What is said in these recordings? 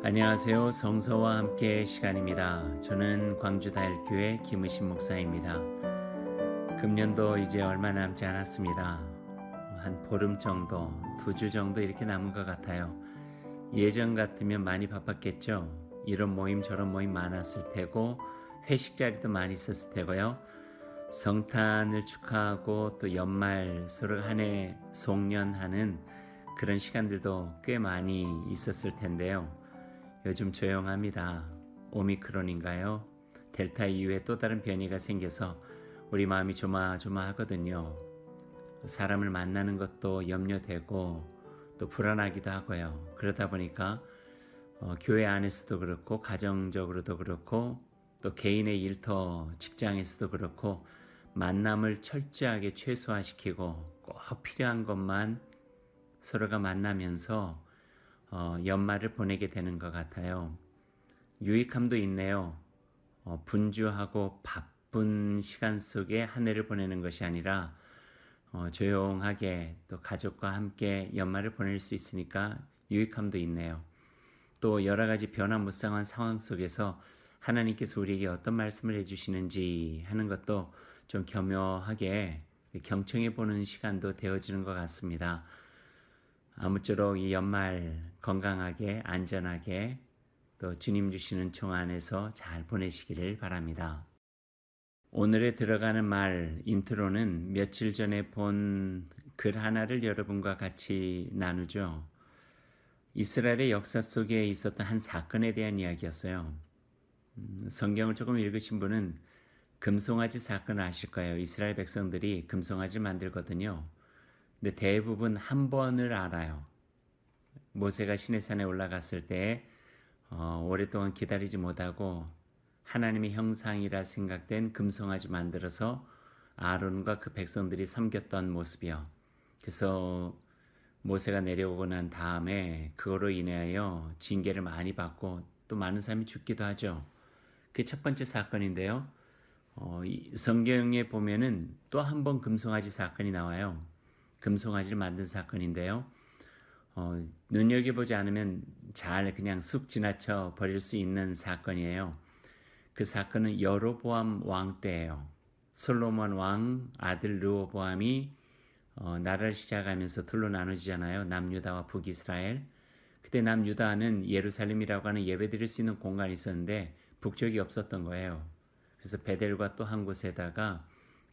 안녕하세요. 성서와 함께 시간입니다. 저는 광주다일교회 김의신 목사입니다. 금년도 이제 얼마 남지 않았습니다. 한 보름 정도, 2주 정도 이렇게 남은 것 같아요. 예전 같으면 많이 바빴겠죠. 이런 모임 저런 모임 많았을 테고 회식 자리도 많이 있었을 테고요. 성탄을 축하하고 또 연말 서로 한 해 송년하는 그런 시간들도 꽤 많이 있었을 텐데요. 요즘 조용합니다. 오미크론인가요? 델타 이후에 또 다른 변이가 생겨서 우리 마음이 조마조마하거든요. 사람을 만나는 것도 염려되고 또 불안하기도 하고요. 그러다 보니까 교회 안에서도 그렇고 가정적으로도 그렇고 또 개인의 일터 직장에서도 그렇고 만남을 철저하게 최소화시키고 꼭 필요한 것만 서로가 만나면서 연말을 보내게 되는 것 같아요. 유익함도 있네요. 분주하고 바쁜 시간 속에 한 해를 보내는 것이 아니라 조용하게 또 가족과 함께 연말을 보낼 수 있으니까 유익함도 있네요. 또 여러 가지 변화무쌍한 상황 속에서 하나님께서 우리에게 어떤 말씀을 해주시는지 하는 것도 좀 교묘하게 경청해 보는 시간도 되어지는 것 같습니다. 아무쪼록 이 연말 건강하게 안전하게 또 주님 주시는 총 안에서 잘 보내시기를 바랍니다. 오늘에 들어가는 말 인트로는 며칠 전에 본 글 하나를 여러분과 같이 나누죠. 이스라엘의 역사 속에 있었던 한 사건에 대한 이야기였어요. 성경을 조금 읽으신 분은 금송아지 사건을 아실 거예요. 이스라엘 백성들이 금송아지 만들거든요. 근데 대부분 한 번을 알아요. 모세가 시내산에 올라갔을 때 오랫동안 기다리지 못하고 하나님의 형상이라 생각된 금송아지 만들어서 아론과 그 백성들이 섬겼던 모습이요. 그래서 모세가 내려오고 난 다음에 그거로 인하여 징계를 많이 받고 또 많은 사람이 죽기도 하죠. 그게 첫 번째 사건인데요. 성경에 보면은 또 한 번 금송아지 사건이 나와요. 금송아지를 만든 사건인데요. 눈여겨보지 않으면 잘 그냥 쑥 지나쳐 버릴 수 있는 사건이에요. 그 사건은 여로보암 왕 때예요. 솔로몬 왕 아들 르호보암이 나라를 시작하면서 둘로 나눠지잖아요. 남유다와 북이스라엘. 그때 남유다는 예루살렘이라고 하는 예배드릴 수 있는 공간이 있었는데 북쪽이 없었던 거예요. 그래서 베델과 또 한 곳에다가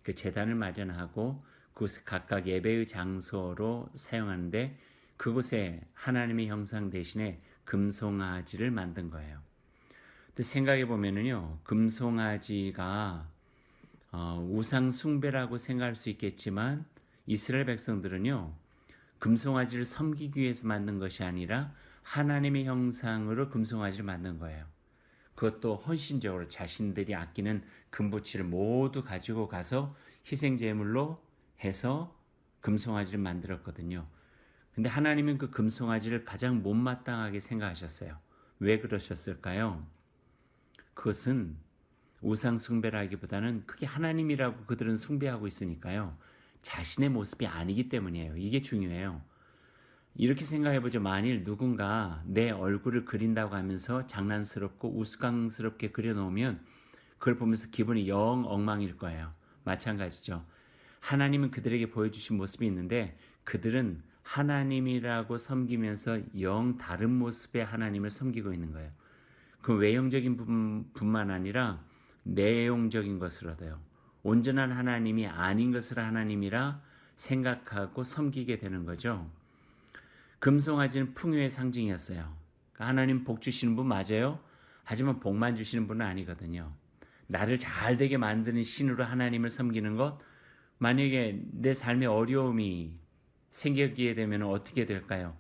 그 제단을 마련하고 그곳을 각각 예배의 장소로 사용하는데 그곳에 하나님의 형상 대신에 금송아지를 만든 거예요. 근데 생각해 보면은요, 금송아지가 우상 숭배라고 생각할 수 있겠지만 이스라엘 백성들은요, 금송아지를 섬기기 위해서 만든 것이 아니라 하나님의 형상으로 금송아지를 만든 거예요. 그것도 헌신적으로 자신들이 아끼는 금부치를 모두 가지고 가서 희생제물로 해서 금송아지를 만들었거든요. 근데 하나님은 그 금송아지를 가장 못마땅하게 생각하셨어요. 왜 그러셨을까요? 그것은 우상 숭배라기보다는 그게 하나님이라고 그들은 숭배하고 있으니까요. 자신의 모습이 아니기 때문이에요. 이게 중요해요. 이렇게 생각해보죠. 만일 누군가 내 얼굴을 그린다고 하면서 장난스럽고 우스꽝스럽게 그려놓으면 그걸 보면서 기분이 영 엉망일 거예요. 마찬가지죠. 하나님은 그들에게 보여주신 모습이 있는데 그들은 하나님이라고 섬기면서 영 다른 모습의 하나님을 섬기고 있는 거예요. 그 외형적인 부분만 아니라 내용적인 것으로도요. 온전한 하나님이 아닌 것을 하나님이라 생각하고 섬기게 되는 거죠. 금송아지는 풍요의 상징이었어요. 하나님 복 주시는 분 맞아요. 하지만 복만 주시는 분은 아니거든요. 나를 잘 되게 만드는 신으로 하나님을 섬기는 것, 만약에 내 삶에 어려움이 생기게 되면 어떻게 될까요?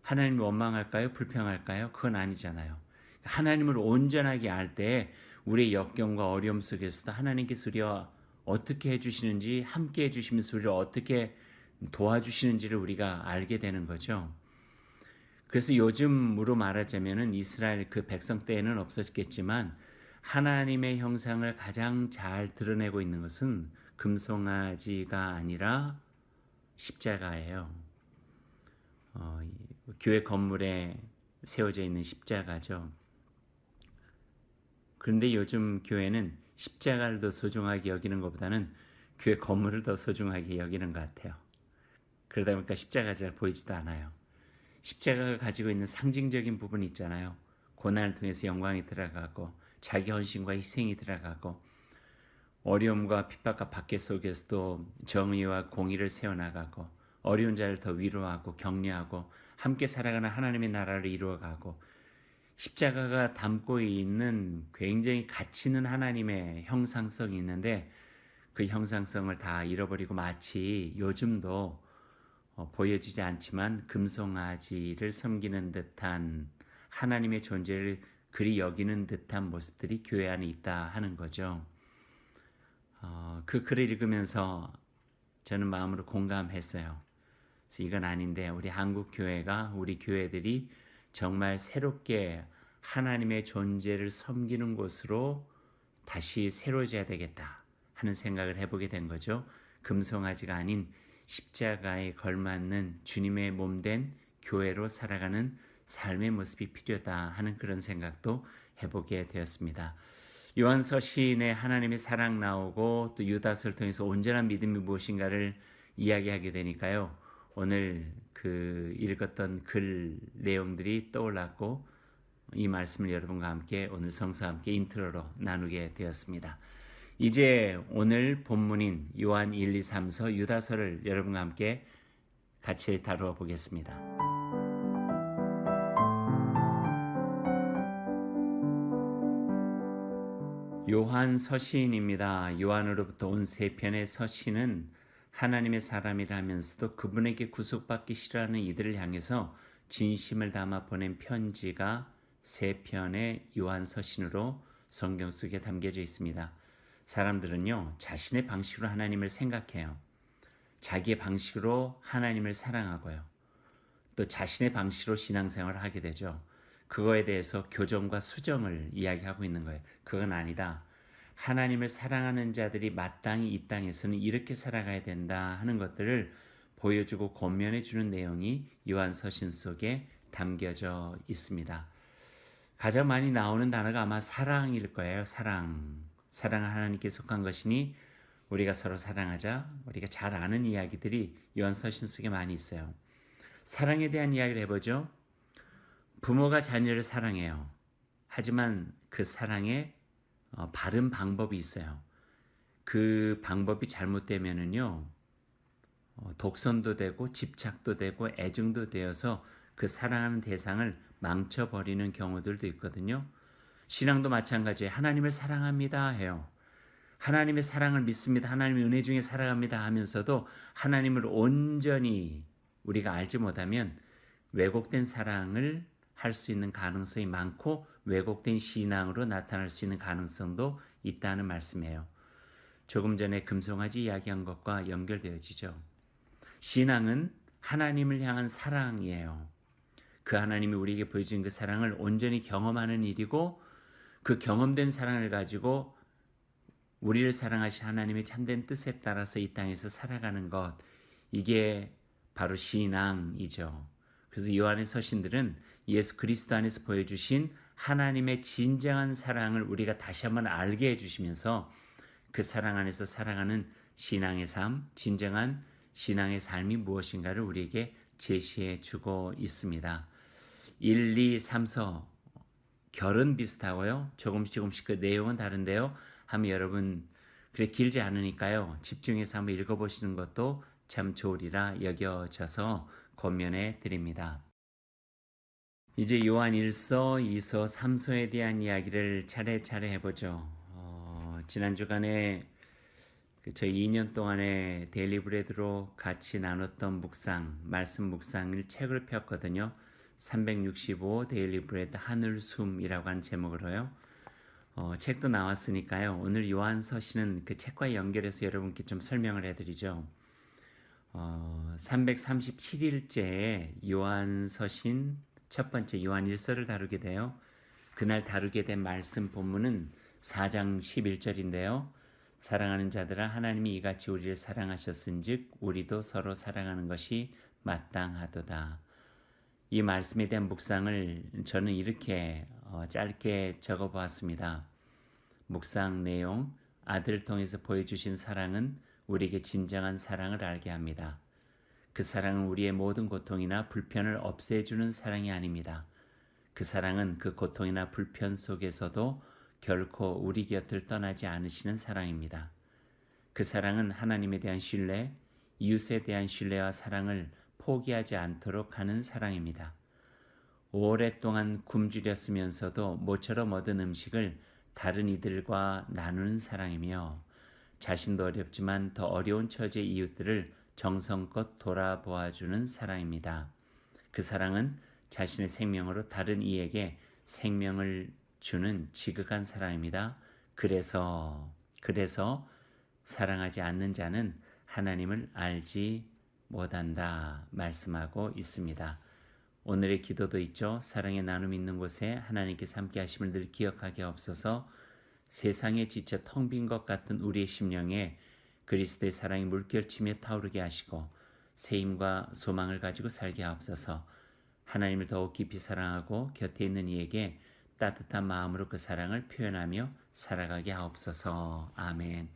하나님이 원망할까요? 불평할까요? 그건 아니잖아요. 하나님을 온전하게 알 때 우리의 역경과 어려움 속에서도 하나님께서 우리와 어떻게 해주시는지, 함께 해주시면서 우리를 어떻게 도와주시는지를 우리가 알게 되는 거죠. 그래서 요즘으로 말하자면은 이스라엘 그 백성 때에는 없었겠지만 하나님의 형상을 가장 잘 드러내고 있는 것은 금송아지가 아니라 십자가예요. 교회 건물에 세워져 있는 십자가죠. 그런데 요즘 교회는 십자가를 더 소중하게 여기는 것보다는 교회 건물을 더 소중하게 여기는 것 같아요. 그러다 보니까 십자가가 잘 보이지도 않아요. 십자가가 가지고 있는 상징적인 부분이 있잖아요. 고난을 통해서 영광이 들어가고 자기 헌신과 희생이 들어가고 어려움과 핍박과 박해 속에서도 정의와 공의를 세워나가고 어려운 자를 더 위로하고 격려하고 함께 살아가는 하나님의 나라를 이루어가고 십자가가 담고 있는 굉장히 가치 있는 하나님의 형상성이 있는데 그 형상성을 다 잃어버리고 마치 요즘도 보여지지 않지만 금송아지를 섬기는 듯한 하나님의 존재를 그리 여기는 듯한 모습들이 교회 안에 있다 하는 거죠. 그 글을 읽으면서 저는 마음으로 공감했어요. 그래서 이건 아닌데 우리 한국 교회가 우리 교회들이 정말 새롭게 하나님의 존재를 섬기는 곳으로 다시 새로워져야 되겠다 하는 생각을 해보게 된 거죠. 금송아지가 아닌 십자가에 걸맞는 주님의 몸된 교회로 살아가는 삶의 모습이 필요하다 하는 그런 생각도 해보게 되었습니다. 요한서 시인의 하나님의 사랑 나오고 또 유다서를 통해서 온전한 믿음이 무엇인가를 이야기하게 되니까요. 오늘 그 읽었던 글 내용들이 떠올랐고 이 말씀을 여러분과 함께 오늘 성서와 함께 인트로로 나누게 되었습니다. 이제 오늘 본문인 요한 1, 2, 3서 유다서를 여러분과 함께 같이 다루어 보겠습니다. 요한 서시인입니다. 요한으로부터 온 세 편의 서신은 하나님의 사람이라면서도 그분에게 구속받기 싫어하는 이들을 향해서 진심을 담아 보낸 편지가 세 편의 요한 서신으로 성경 속에 담겨져 있습니다. 사람들은요, 자신의 방식으로 하나님을 생각해요. 자기의 방식으로 하나님을 사랑하고요. 또 자신의 방식으로 신앙생활을 하게 되죠. 그거에 대해서 교정과 수정을 이야기하고 있는 거예요. 그건 아니다. 하나님을 사랑하는 자들이 마땅히 이 땅에서는 이렇게 살아가야 된다 하는 것들을 보여주고 권면해 주는 내용이 요한서신 속에 담겨져 있습니다. 가장 많이 나오는 단어가 아마 사랑일 거예요. 사랑은 하나님께 속한 것이니 우리가 서로 사랑하자. 우리가 잘 아는 이야기들이 요한서신 속에 많이 있어요. 사랑에 대한 이야기를 해보죠. 부모가 자녀를 사랑해요. 하지만 그 사랑에 바른 방법이 있어요. 그 방법이 잘못되면은요, 독선도 되고 집착도 되고 애증도 되어서 그 사랑하는 대상을 망쳐버리는 경우들도 있거든요. 신앙도 마찬가지예요. 하나님을 사랑합니다 해요. 하나님의 사랑을 믿습니다. 하나님의 은혜 중에 살아갑니다 하면서도 하나님을 온전히 우리가 알지 못하면 왜곡된 사랑을 할 수 있는 가능성이 많고 왜곡된 신앙으로 나타날 수 있는 가능성도 있다는 말씀이에요. 조금 전에 금송아지 이야기한 것과 연결되어지죠. 신앙은 하나님을 향한 사랑이에요. 그 하나님이 우리에게 보여준 그 사랑을 온전히 경험하는 일이고 그 경험된 사랑을 가지고 우리를 사랑하신 하나님의 참된 뜻에 따라서 이 땅에서 살아가는 것, 이게 바로 신앙이죠. 그래서 요한의 서신들은 예수 그리스도 안에서 보여주신 하나님의 진정한 사랑을 우리가 다시 한번 알게 해주시면서 그 사랑 안에서 살아가는 신앙의 삶, 진정한 신앙의 삶이 무엇인가를 우리에게 제시해 주고 있습니다. 1, 2, 3서 결은 비슷하고요. 조금씩 그 내용은 다른데요. 한번 여러분 그래 길지 않으니까요. 집중해서 한번 읽어보시는 것도 참 좋으리라 여겨져서 권면해 드립니다. 이제 요한 1서, 2서, 3서에 대한 이야기를 차례차례 해보죠. 지난 주간에 저희 2년 동안에 데일리 브레드로 같이 나눴던 묵상, 말씀 묵상을 책을 폈거든요. 365 데일리 브레드 하늘숨이라고 하는 제목으로요. 책도 나왔으니까요. 오늘 요한서신은 그 책과 연결해서 여러분께 좀 설명을 해드리죠. 337일째에 요한서신 첫 번째 요한 1서를 다루게 돼요. 그날 다루게 된 말씀 본문은 4장 11절인데요. 사랑하는 자들아 하나님이 이같이 우리를 사랑하셨은즉 우리도 서로 사랑하는 것이 마땅하도다. 이 말씀에 대한 묵상을 저는 이렇게 짧게 적어 보았습니다. 묵상 내용, 아들을 통해서 보여주신 사랑은 우리에게 진정한 사랑을 알게 합니다. 그 사랑은 우리의 모든 고통이나 불편을 없애주는 사랑이 아닙니다. 그 사랑은 그 고통이나 불편 속에서도 결코 우리 곁을 떠나지 않으시는 사랑입니다. 그 사랑은 하나님에 대한 신뢰, 이웃에 대한 신뢰와 사랑을 포기하지 않도록 하는 사랑입니다. 오랫동안 굶주렸으면서도 모처럼 얻은 음식을 다른 이들과 나누는 사랑이며 자신도 어렵지만 더 어려운 처지의 이웃들을 정성껏 돌아보아주는 사랑입니다. 그 사랑은 자신의 생명으로 다른 이에게 생명을 주는 지극한 사랑입니다. 그래서 사랑하지 않는 자는 하나님을 알지 못한다 말씀하고 있습니다. 오늘의 기도도 있죠. 사랑의 나눔 있는 곳에 하나님께서 함께 하심을 늘 기억하게 하옵소서. 세상에 지쳐 텅 빈 것 같은 우리의 심령에 그리스도의 사랑이 물결치며 타오르게 하시고 새 힘과 소망을 가지고 살게 하옵소서. 하나님을 더욱 깊이 사랑하고 곁에 있는 이에게 따뜻한 마음으로 그 사랑을 표현하며 살아가게 하옵소서. 아멘.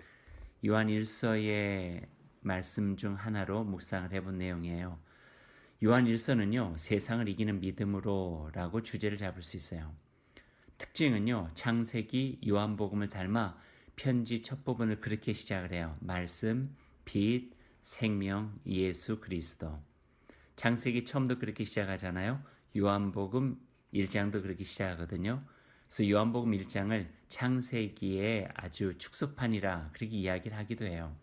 요한 1서의 말씀 중 하나로 묵상을 해본 내용이에요. 요한 1서는요, 세상을 이기는 믿음으로 라고 주제를 잡을 수 있어요. 특징은요, 창세기 요한복음을 닮아 편지 첫 부분을 그렇게 시작을 해요. 말씀, 빛, 생명, 예수 그리스도. 창세기 처음도 그렇게 시작하잖아요. 요한복음 1장도 그렇게 시작하거든요. 그래서 요한복음 1장을 창세기의 아주 축소판이라 그렇게 이야기를 하기도 해요.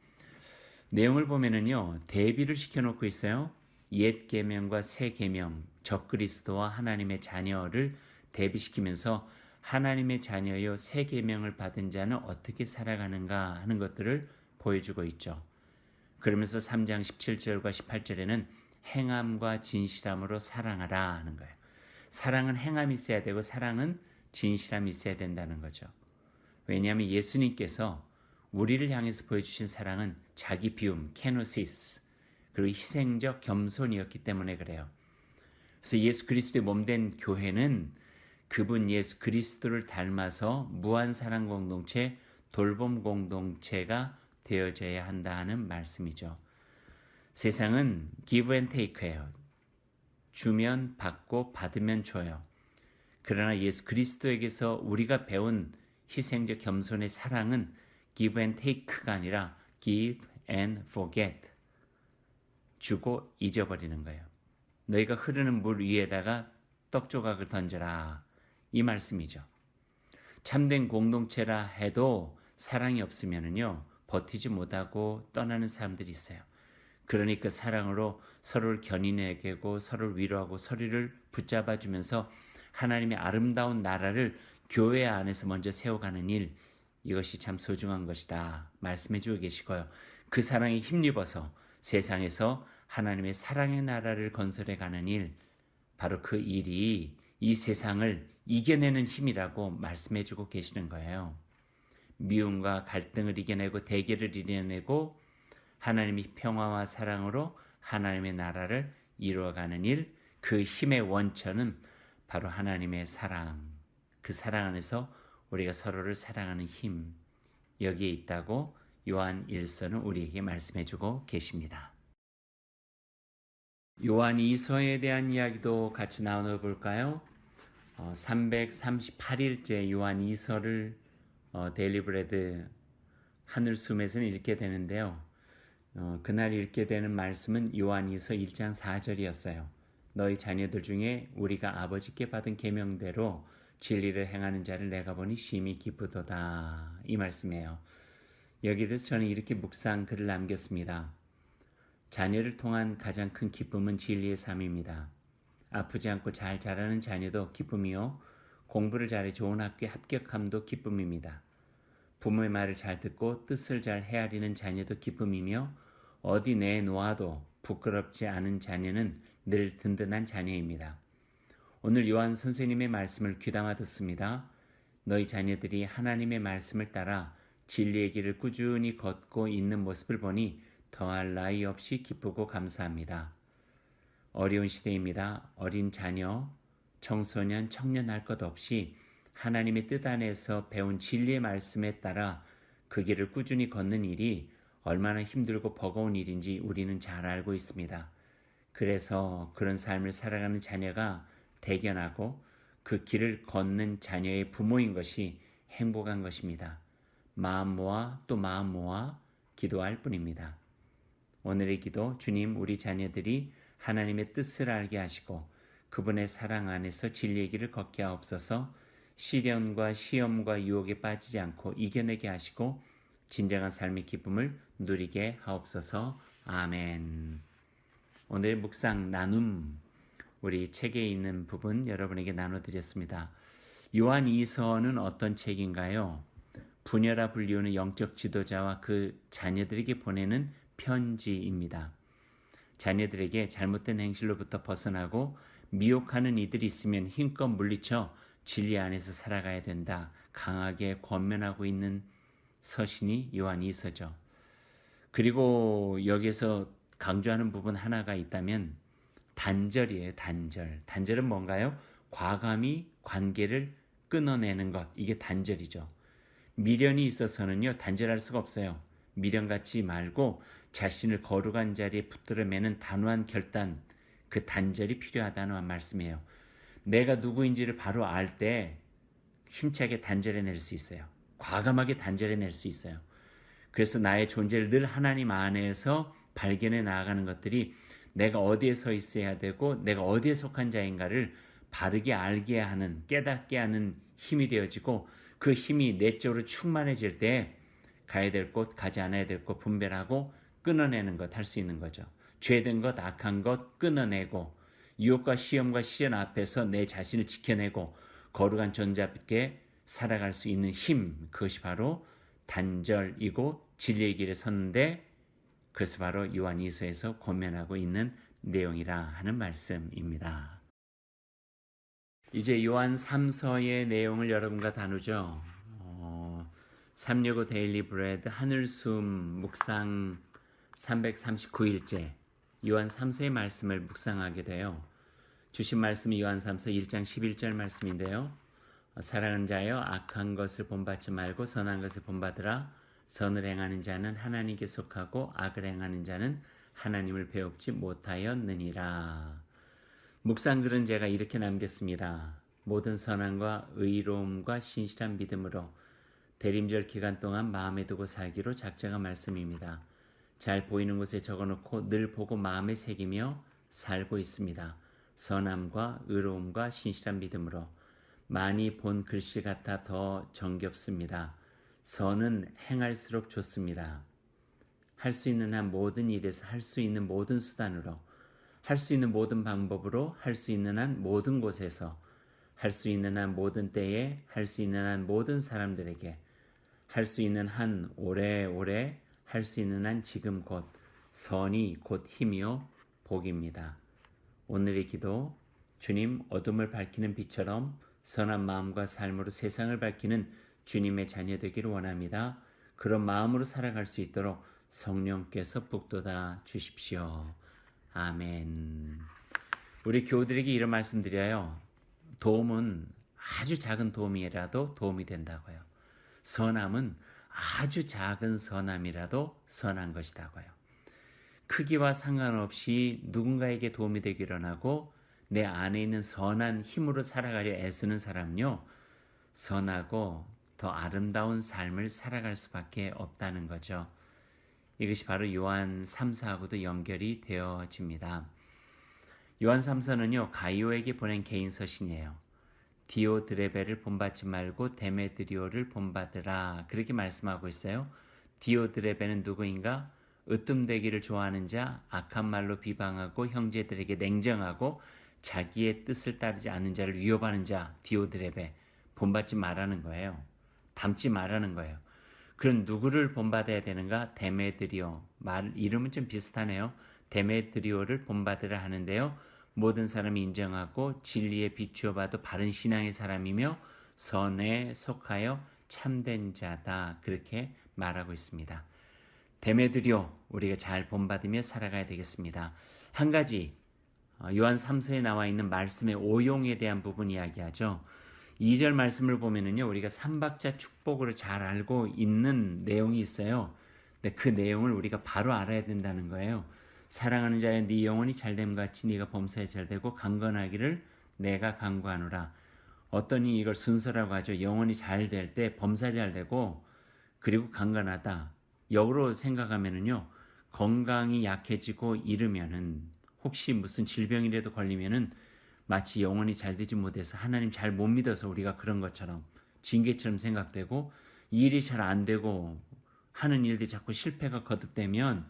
내용을 보면은요, 대비를 시켜놓고 있어요. 옛 계명과 새 계명, 적그리스도와 하나님의 자녀를 대비시키면서 하나님의 자녀요 새 계명을 받은 자는 어떻게 살아가는가 하는 것들을 보여주고 있죠. 그러면서 3장 17절과 18절에는 행함과 진실함으로 사랑하라 하는 거예요. 사랑은 행함이 있어야 되고 사랑은 진실함이 있어야 된다는 거죠. 왜냐하면 예수님께서 우리를 향해서 보여주신 사랑은 자기 비움, 케노시스, 그리고 희생적 겸손이었기 때문에 그래요. 그래서 예수 그리스도의 몸된 교회는 그분 예수 그리스도를 닮아서 무한 사랑 공동체, 돌봄 공동체가 되어져야 한다는 말씀이죠. 세상은 give and take예요. 주면 받고 받으면 줘요. 그러나 예수 그리스도에게서 우리가 배운 희생적 겸손의 사랑은 give and take가 아니라 give and forget. 주고 잊어버리는 거예요. 너희가 흐르는 물 위에다가 떡 조각을 던져라. 이 말씀이죠. 참된 공동체라 해도 사랑이 없으면요 버티지 못하고 떠나는 사람들이 있어요. 그러니 그 사랑으로 서로를 견인해내고 서로를 위로하고 서로를 붙잡아주면서 하나님의 아름다운 나라를 교회 안에서 먼저 세워가는 일, 이것이 참 소중한 것이다 말씀해주고 계시고요. 그 사랑에 힘입어서 세상에서 하나님의 사랑의 나라를 건설해가는 일, 바로 그 일이 이 세상을 이겨내는 힘이라고 말씀해주고 계시는 거예요. 미움과 갈등을 이겨내고 대결을 이겨내고 하나님의 평화와 사랑으로 하나님의 나라를 이루어가는 일, 그 힘의 원천은 바로 하나님의 사랑, 그 사랑 안에서 우리가 서로를 사랑하는 힘, 여기에 있다고 요한 1서는 우리에게 말씀해주고 계십니다. 요한 2서에 대한 이야기도 같이 나눠볼까요? 338일째 요한 2서를 데일리브레드 하늘숨에서는 읽게 되는데요. 그날 읽게 되는 말씀은 요한 2서 1장 4절이었어요. 너희 자녀들 중에 우리가 아버지께 받은 계명대로 진리를 행하는 자를 내가 보니 심히 기쁘도다. 이 말씀이에요. 여기에 대해서 저는 이렇게 묵상 글을 남겼습니다. 자녀를 통한 가장 큰 기쁨은 진리의 삶입니다. 아프지 않고 잘 자라는 자녀도 기쁨이요. 공부를 잘해 좋은 학교에 합격함도 기쁨입니다. 부모의 말을 잘 듣고 뜻을 잘 헤아리는 자녀도 기쁨이며 어디 내놓아도 부끄럽지 않은 자녀는 늘 든든한 자녀입니다. 오늘 요한 선생님의 말씀을 귀담아 듣습니다. 너희 자녀들이 하나님의 말씀을 따라 진리의 길을 꾸준히 걷고 있는 모습을 보니 더할 나위 없이 기쁘고 감사합니다. 어려운 시대입니다. 어린 자녀, 청소년, 청년 할 것 없이 하나님의 뜻 안에서 배운 진리의 말씀에 따라 그 길을 꾸준히 걷는 일이 얼마나 힘들고 버거운 일인지 우리는 잘 알고 있습니다. 그래서 그런 삶을 살아가는 자녀가 대견하고 그 길을 걷는 자녀의 부모인 것이 행복한 것입니다. 마음 모아 또 마음 모아 기도할 뿐입니다. 오늘의 기도, 주님, 우리 자녀들이 하나님의 뜻을 알게 하시고 그분의 사랑 안에서 진리의 길을 걷게 하옵소서. 시련과 시험과 유혹에 빠지지 않고 이겨내게 하시고 진정한 삶의 기쁨을 누리게 하옵소서. 아멘. 오늘 묵상 나눔, 우리 책에 있는 부분 여러분에게 나눠드렸습니다. 요한 2서는 어떤 책인가요? 부녀라 불리우는 영적 지도자와 그 자녀들에게 보내는 편지입니다. 자녀들에게 잘못된 행실로부터 벗어나고 미혹하는 이들이 있으면 힘껏 물리쳐 진리 안에서 살아가야 된다. 강하게 권면하고 있는 서신이 요한 2서죠. 그리고 여기서 강조하는 부분 하나가 있다면 단절이에요. 단절. 단절은 뭔가요? 과감히 관계를 끊어내는 것. 이게 단절이죠. 미련이 있어서는요, 단절할 수가 없어요. 미련 갖지 말고 자신을 거룩한 자리에 붙들어 매는 단호한 결단, 그 단절이 필요하다는 말씀이에요. 내가 누구인지를 바로 알 때 힘차게 단절해낼 수 있어요. 과감하게 단절해낼 수 있어요. 그래서 나의 존재를 늘 하나님 안에서 발견해 나아가는 것들이 내가 어디에 서 있어야 되고 내가 어디에 속한 자인가를 바르게 알게 하는, 깨닫게 하는 힘이 되어지고 그 힘이 내적으로 충만해질 때 가야 될 곳, 가지 않아야 될 곳 분별하고 끊어내는 것 할 수 있는 거죠. 죄된 것, 악한 것 끊어내고 유혹과 시험과 시련 앞에서 내 자신을 지켜내고 거룩한 존재답게 살아갈 수 있는 힘, 그것이 바로 단절이고 진리의 길에 섰는데 그래서 바로 요한 2서에서 권면하고 있는 내용이라 하는 말씀입니다. 이제 요한 3서의 내용을 여러분과 나누죠. 365 데일리 브레드 하늘숨 묵상 339일째 요한 3서의 말씀을 묵상하게 돼요. 주신 말씀이 요한 3서 1장 11절 말씀인데요. 사랑하는 자여 악한 것을 본받지 말고 선한 것을 본받으라. 선을 행하는 자는 하나님께 속하고 악을 행하는 자는 하나님을 배웁지 못하였느니라. 묵상글은 제가 이렇게 남겼습니다. 모든 선함과 의로움과 신실한 믿음으로 대림절 기간 동안 마음에 두고 살기로 작정한 말씀입니다. 잘 보이는 곳에 적어놓고 늘 보고 마음에 새기며 살고 있습니다. 선함과 의로움과 신실한 믿음으로 많이 본 글씨 같아 더 정겹습니다. 선은 행할수록 좋습니다. 할 수 있는 한 모든 일에서 할 수 있는 모든 수단으로 할 수 있는 모든 방법으로 할 수 있는 한 모든 곳에서 할 수 있는 한 모든 때에 할 수 있는 한 모든 사람들에게 할 수 있는 한 오래오래 할 수 있는 한 지금 곧 선이 곧 힘이요 복입니다. 오늘의 기도, 주님 어둠을 밝히는 빛처럼 선한 마음과 삶으로 세상을 밝히는 주님의 자녀 되기를 원합니다. 그런 마음으로 살아갈 수 있도록 성령께서 북돋아 주십시오. 아멘. 우리 교우들에게 이런 말씀드려요. 도움은 아주 작은 도움이라도 도움이 된다고요. 선함은 아주 작은 선함이라도 선한 것이라고요. 크기와 상관없이 누군가에게 도움이 되기를 원하고 내 안에 있는 선한 힘으로 살아가려 애쓰는 사람은요, 선하고 더 아름다운 삶을 살아갈 수밖에 없다는 거죠. 이것이 바로 요한 3서하고도 연결이 되어집니다. 요한 3서는요, 가이오에게 보낸 개인 서신이에요. 디오드레베를 본받지 말고 데메드리오를 본받으라. 그렇게 말씀하고 있어요. 디오드레베는 누구인가? 으뜸되기를 좋아하는 자, 악한 말로 비방하고 형제들에게 냉정하고 자기의 뜻을 따르지 않는 자를 위협하는 자, 디오드레베. 본받지 말라는 거예요. 닮지 말라는 거예요. 그럼 누구를 본받아야 되는가? 데메드리오. 이름은 좀 비슷하네요. 데메드리오를 본받으라 하는데요. 모든 사람이 인정하고 진리에 비추어 봐도 바른 신앙의 사람이며 선에 속하여 참된 자다. 그렇게 말하고 있습니다. 데메드리오, 우리가 잘 본받으며 살아가야 되겠습니다. 한 가지 요한 3서에 나와 있는 말씀의 오용에 대한 부분 이야기하죠. 2절 말씀을 보면은요, 우리가 삼박자 축복으로 잘 알고 있는 내용이 있어요. 근데 그 내용을 우리가 바로 알아야 된다는 거예요. 사랑하는 자여 네 영혼이 잘됨 같이 네가 범사에 잘되고 강건하기를 내가 간구하노라. 어떠니 이걸 순서라고 하죠. 영혼이 잘 될 때 범사 잘 되고 그리고 강건하다. 역으로 생각하면은요, 건강이 약해지고 이르면은 혹시 무슨 질병이라도 걸리면은 마치 영혼이 잘 되지 못해서 하나님 잘 못 믿어서 우리가 그런 것처럼 징계처럼 생각되고 일이 잘 안 되고 하는 일들이 자꾸 실패가 거듭되면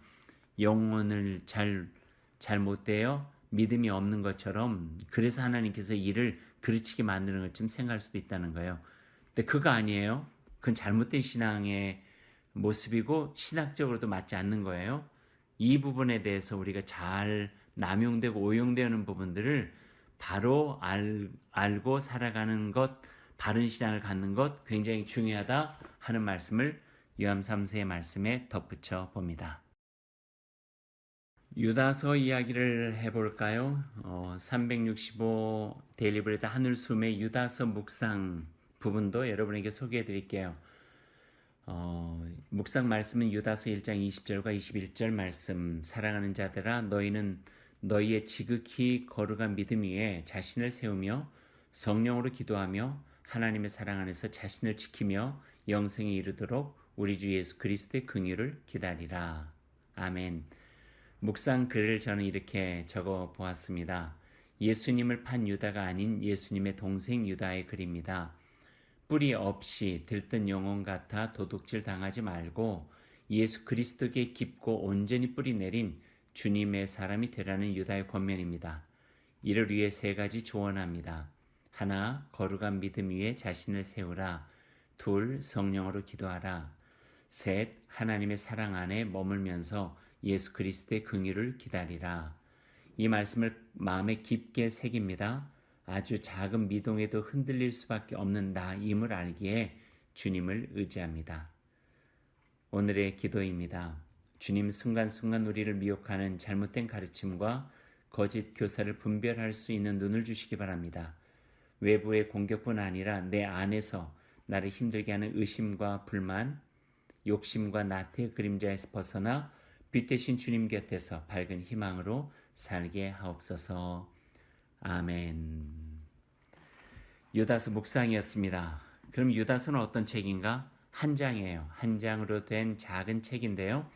영혼을 잘 못되어 믿음이 없는 것처럼 그래서 하나님께서 일을 그르치게 만드는 것처럼 생각할 수도 있다는 거예요. 근데 그거 아니에요. 그건 잘못된 신앙의 모습이고 신학적으로도 맞지 않는 거예요. 이 부분에 대해서 우리가 잘 남용되고 오용되는 부분들을 바로 알고 살아가는 것, 바른 신앙을 갖는 것 굉장히 중요하다 하는 말씀을 요한 3세의 말씀에 덧붙여 봅니다. 유다서 이야기를 해볼까요? 365 데일리브레드 하늘숨의 유다서 묵상 부분도 여러분에게 소개해 드릴게요. 묵상 말씀은 유다서 1장 20절과 21절 말씀. 사랑하는 자들아 너희는 너희의 지극히 거룩한 믿음 위에 자신을 세우며 성령으로 기도하며 하나님의 사랑 안에서 자신을 지키며 영생에 이르도록 우리 주 예수 그리스도의 긍휼을 기다리라. 아멘. 묵상 글을 저는 이렇게 적어 보았습니다. 예수님을 판 유다가 아닌 예수님의 동생 유다의 글입니다. 뿌리 없이 들뜬 영혼 같아 도둑질 당하지 말고 예수 그리스도께 깊고 온전히 뿌리 내린 주님의 사람이 되라는 유다의 권면입니다. 이를 위해 세 가지 조언합니다. 하나, 거룩한 믿음 위에 자신을 세우라. 둘, 성령으로 기도하라. 셋, 하나님의 사랑 안에 머물면서 예수 그리스도의 긍휼을 기다리라. 이 말씀을 마음에 깊게 새깁니다. 아주 작은 미동에도 흔들릴 수밖에 없는 나임을 알기에 주님을 의지합니다. 오늘의 기도입니다. 주님 순간순간 우리를 미혹하는 잘못된 가르침과 거짓 교사를 분별할 수 있는 눈을 주시기 바랍니다. 외부의 공격뿐 아니라 내 안에서 나를 힘들게 하는 의심과 불만, 욕심과 나태의 그림자에서 벗어나 빛 대신 주님 곁에서 밝은 희망으로 살게 하옵소서. 아멘. 유다서 묵상이었습니다. 그럼 유다서는 어떤 책인가? 한 장이에요. 한 장으로 된 작은 책인데요.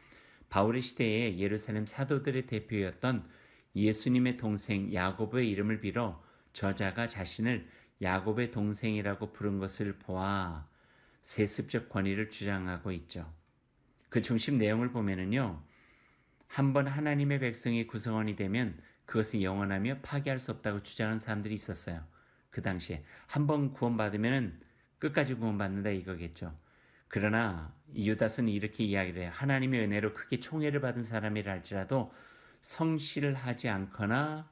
바울의 시대에 예루살렘 사도들의 대표였던 예수님의 동생 야고보의 이름을 빌어 저자가 자신을 야고보의 동생이라고 부른 것을 보아 세습적 권위를 주장하고 있죠. 그 중심 내용을 보면은요. 한번 하나님의 백성이 구성원이 되면 그것은 영원하며 파괴할 수 없다고 주장하는 사람들이 있었어요. 그 당시에 한번 구원받으면 끝까지 구원받는다 이거겠죠. 그러나 유다서는 이렇게 이야기를 해요. 하나님의 은혜로 크게 총애를 받은 사람이라 할지라도 성실을 하지 않거나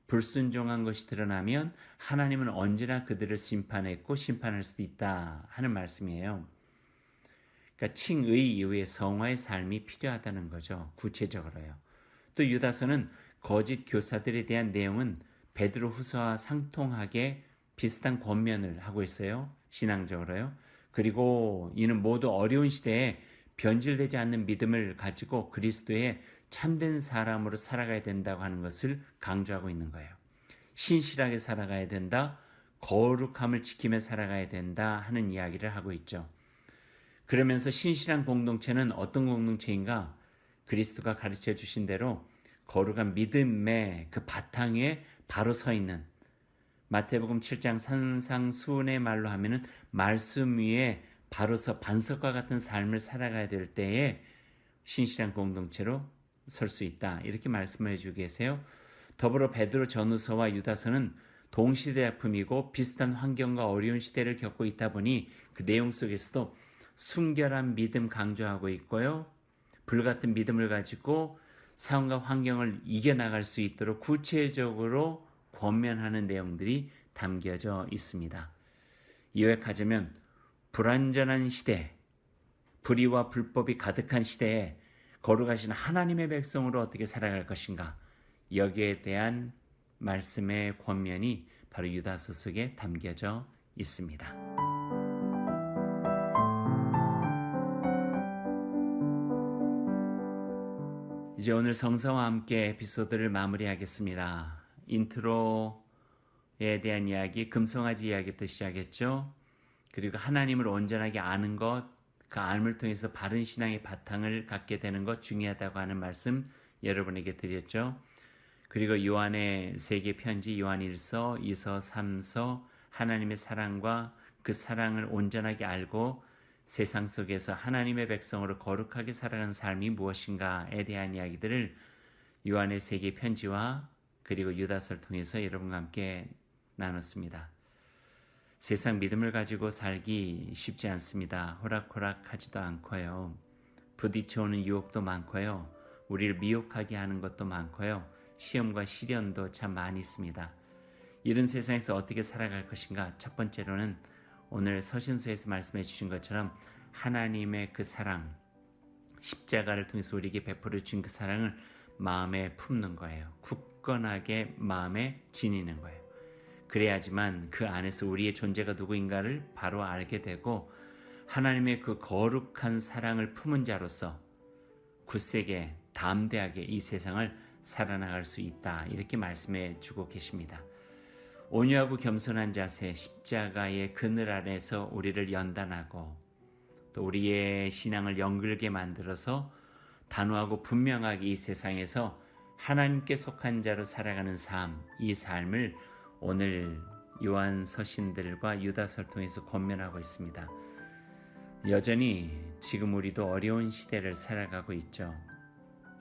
불순종한 것이 드러나면 하나님은 언제나 그들을 심판했고 심판할 수도 있다 하는 말씀이에요. 그러니까 칭의 이후에 성화의 삶이 필요하다는 거죠. 구체적으로요. 또 유다서는 거짓 교사들에 대한 내용은 베드로 후서와 상통하게 비슷한 권면을 하고 있어요. 신앙적으로요. 그리고 이는 모두 어려운 시대에 변질되지 않는 믿음을 가지고 그리스도의 참된 사람으로 살아가야 된다고 하는 것을 강조하고 있는 거예요. 신실하게 살아가야 된다. 거룩함을 지키며 살아가야 된다 하는 이야기를 하고 있죠. 그러면서 신실한 공동체는 어떤 공동체인가? 그리스도가 가르쳐 주신 대로 거룩한 믿음의 그 바탕 위에 바로 서 있는 마태복음 7장 산상수훈의 말로 하면은 말씀 위에 바로 서 반석과 같은 삶을 살아가야 될 때에 신실한 공동체로 설 수 있다. 이렇게 말씀을 해주고 계세요. 더불어 베드로 전후서와 유다서는 동시대 작품이고 비슷한 환경과 어려운 시대를 겪고 있다 보니 그 내용 속에서도 순결한 믿음 강조하고 있고요. 불같은 믿음을 가지고 상황과 환경을 이겨나갈 수 있도록 구체적으로 권면하는 내용들이 담겨져 있습니다. 요약하자면 불완전한 시대, 불의와 불법이 가득한 시대에 거룩하신 하나님의 백성으로 어떻게 살아갈 것인가, 여기에 대한 말씀의 권면이 바로 유다서 속에 담겨져 있습니다. 이제 오늘 성서와 함께 에피소드를 마무리하겠습니다. 인트로에 대한 이야기, 금송아지 이야기부터 시작했죠. 그리고 하나님을 온전하게 아는 것, 그 알을 통해서 바른 신앙의 바탕을 갖게 되는 것 중요하다고 하는 말씀 여러분에게 드렸죠. 그리고 요한의 세 개 편지, 요한 1서, 2서, 3서, 하나님의 사랑과 그 사랑을 온전하게 알고 세상 속에서 하나님의 백성으로 거룩하게 살아가는 삶이 무엇인가에 대한 이야기들을 요한의 세 개 편지와 그리고 유다서를 통해서 여러분과 함께 나눴습니다. 세상 믿음을 가지고 살기 쉽지 않습니다. 호락호락하지도 않고요. 부딪혀오는 유혹도 많고요. 우리를 미혹하게 하는 것도 많고요. 시험과 시련도 참 많이 있습니다. 이런 세상에서 어떻게 살아갈 것인가? 첫 번째로는 오늘 서신서에서 말씀해 주신 것처럼 하나님의 그 사랑, 십자가를 통해서 우리에게 베풀어 주신 그 사랑을 마음에 품는 거예요. 굳건하게 마음에 지니는 거예요. 그래야지만 그 안에서 우리의 존재가 누구인가를 바로 알게 되고 하나님의 그 거룩한 사랑을 품은 자로서 굳세게 담대하게 이 세상을 살아나갈 수 있다. 이렇게 말씀해 주고 계십니다. 온유하고 겸손한 자세, 십자가의 그늘 아래서 우리를 연단하고 또 우리의 신앙을 연글게 만들어서 단호하고 분명하게 이 세상에서 하나님께 속한 자로 살아가는 삶, 이 삶을 오늘 요한 서신들과 유다서를 통해서 권면하고 있습니다. 여전히 지금 우리도 어려운 시대를 살아가고 있죠.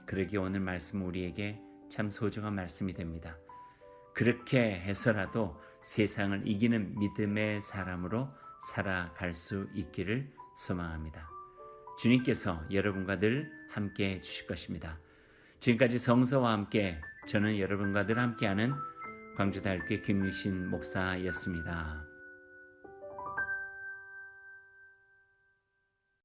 그러기에 오늘 말씀 우리에게 참 소중한 말씀이 됩니다. 그렇게 해서라도 세상을 이기는 믿음의 사람으로 살아갈 수 있기를 소망합니다. 주님께서 여러분과 늘 함께 해 주실 것입니다. 지금까지 성서와 함께 저는 여러분과 늘 함께하는 광주다육교회 김유신 목사였습니다.